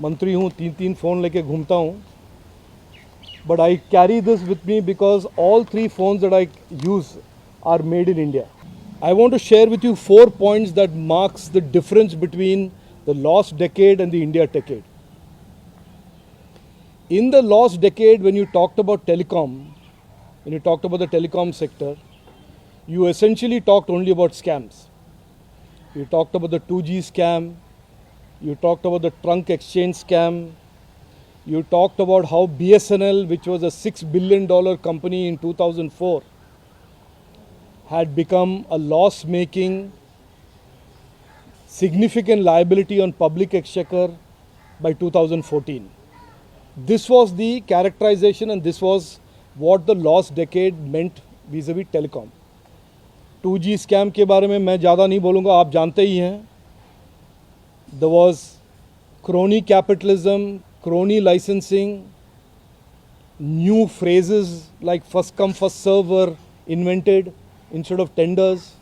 मंत्री हूँ, 3 फ़ोन लेके घूमता हूँ. But I carry this with me because all 3 phones that I use are made in India. I want to share with you 4 points that marks the difference between the lost decade and the India decade. In the lost decade, when you talked about telecom, when you talked about the telecom sector, you essentially talked only about scams. You talked about the 2G scam, you talked about the trunk exchange scam, you talked about how BSNL, which was a $6 billion company in 2004, had become a loss-making, significant liability on public exchequer by 2014. This was the characterization and this was what the lost decade meant vis-a-vis telecom. 2G scam के बारे में मैं ज़्यादा नहीं बोलूँगा, आप जानते ही हैं. There was crony capitalism, crony licensing, new phrases like first come first serve were invented instead of tenders.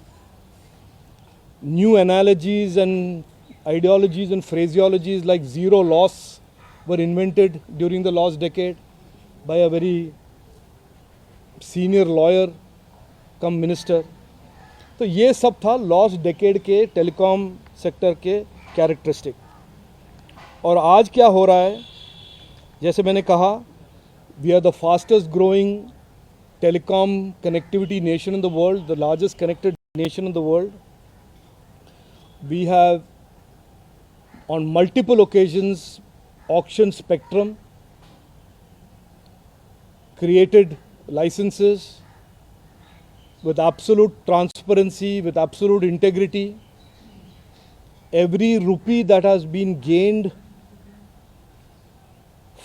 New analogies and ideologies and phraseologies like zero loss were invented during the last decade by a very senior lawyer come minister. तो ये सब था last decade के telecom sector के characteristic. और आज क्या हो रहा है, जैसे मैंने कहा, we are the fastest growing telecom connectivity nation in the world, the largest connected nation in the world. We have on multiple occasions auction spectrum, created licenses with absolute transparency, with absolute integrity. Every rupee that has been gained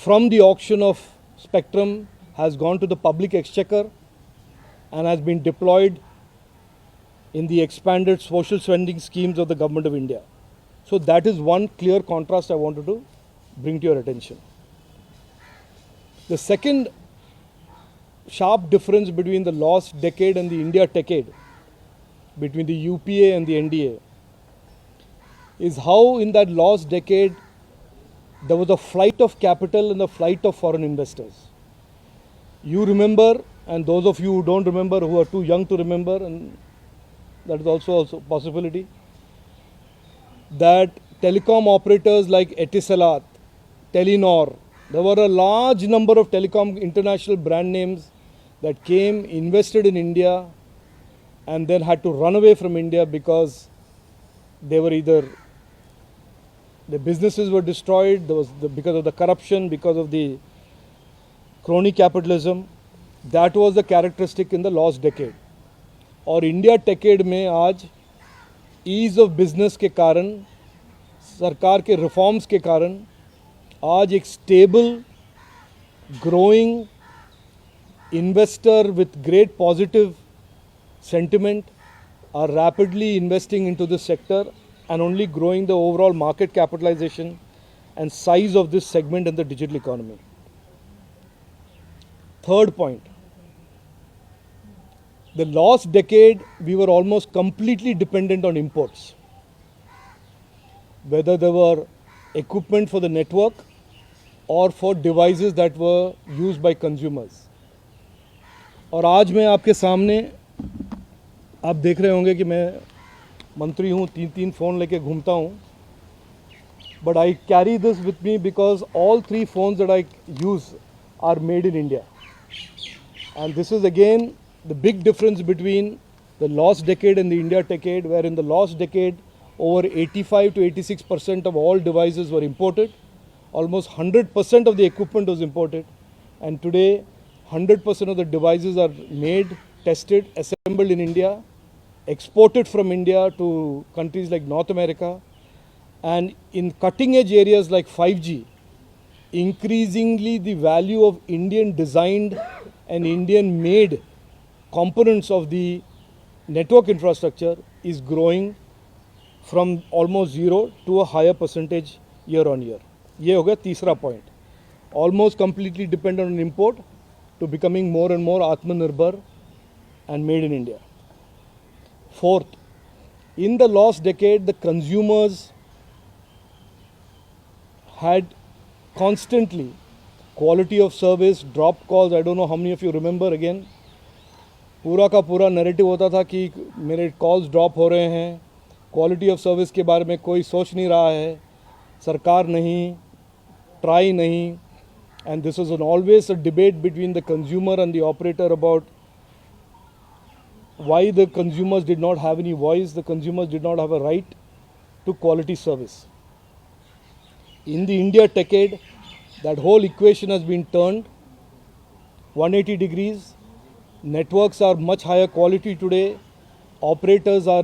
from the auction of spectrum has gone to the public exchequer and has been deployed in the expanded social spending schemes of the government of India. So that is one clear contrast I wanted to bring to your attention. The second sharp difference between the lost decade and the India decade, between the UPA and the NDA, is how in that lost decade there was a flight of capital and a flight of foreign investors. You remember, and those of you who don't remember, who are too young to remember, and that is also a possibility, that telecom operators like Etisalat, Telenor, there were a large number of telecom international brand names that came, invested in India, and then had to run away from India because they were either, the businesses were destroyed, because of the corruption, because of the crony capitalism. That was the characteristic in the last decade. और India decade में आज ease of business के कारण, सरकार के reforms के कारण, आज एक stable, growing investor with great positive sentiment are rapidly investing into this sector and only growing the overall market capitalization and size of this segment in the digital economy. Third point, the last decade we were almost completely dependent on imports, whether they were equipment for the network or for devices that were used by consumers. और आज मैं आपके सामने, आप देख रहे होंगे कि मैं मंत्री हूँ, 3 फ़ोन लेके घूमता हूँ. But I carry this with me because all 3 phones that I use are made in India. And this is again the big difference between the last decade and the India decade, where in the last decade over 85 to 86% of all devices were imported. Almost 100% of the equipment was imported. And today 100% of the devices are made, tested, assembled in India, exported from India to countries like North America. And in cutting edge areas like 5G, increasingly the value of Indian designed and Indian made components of the network infrastructure is growing from almost zero to a higher percentage year on year. ये हो गया तीसरा point. Almost completely dependent on import to becoming more and more Atmanirbhar and made in India. Fourth, in the last decade, the consumers had constantly. Quality of service, dropped calls, I don't know how many of you remember again. पूरा का पूरा narrative होता था कि मेरे calls drop हो रहे हैं, क्वालिटी ऑफ सर्विस के बारे में कोई सोच नहीं रहा है, सरकार नहीं, ट्राई नहीं, and this was always a debate between the consumer and the operator about why the consumers did not have any voice, the consumers did not have a right to quality service. In the India decade, that whole equation has been turned 180 degrees. Networks are much higher quality today. Operators are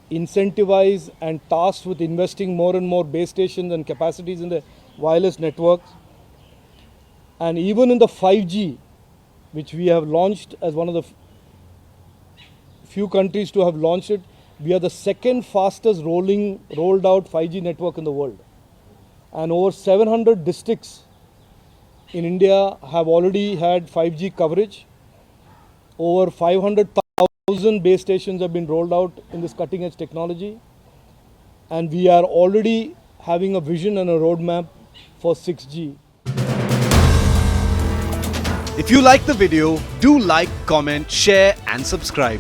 incentivized and tasked with investing more and more base stations and capacities in the wireless networks. And even in the 5G, which we have launched as one of the few countries to have launched it, we are the second fastest rolled out 5G network in the world. And over 700 districts in India have already had 5G coverage. Over 500,000 base stations have been rolled out in this cutting edge technology. And we are already having a vision and a roadmap for 6G. If you like the video, do like, comment, share and subscribe.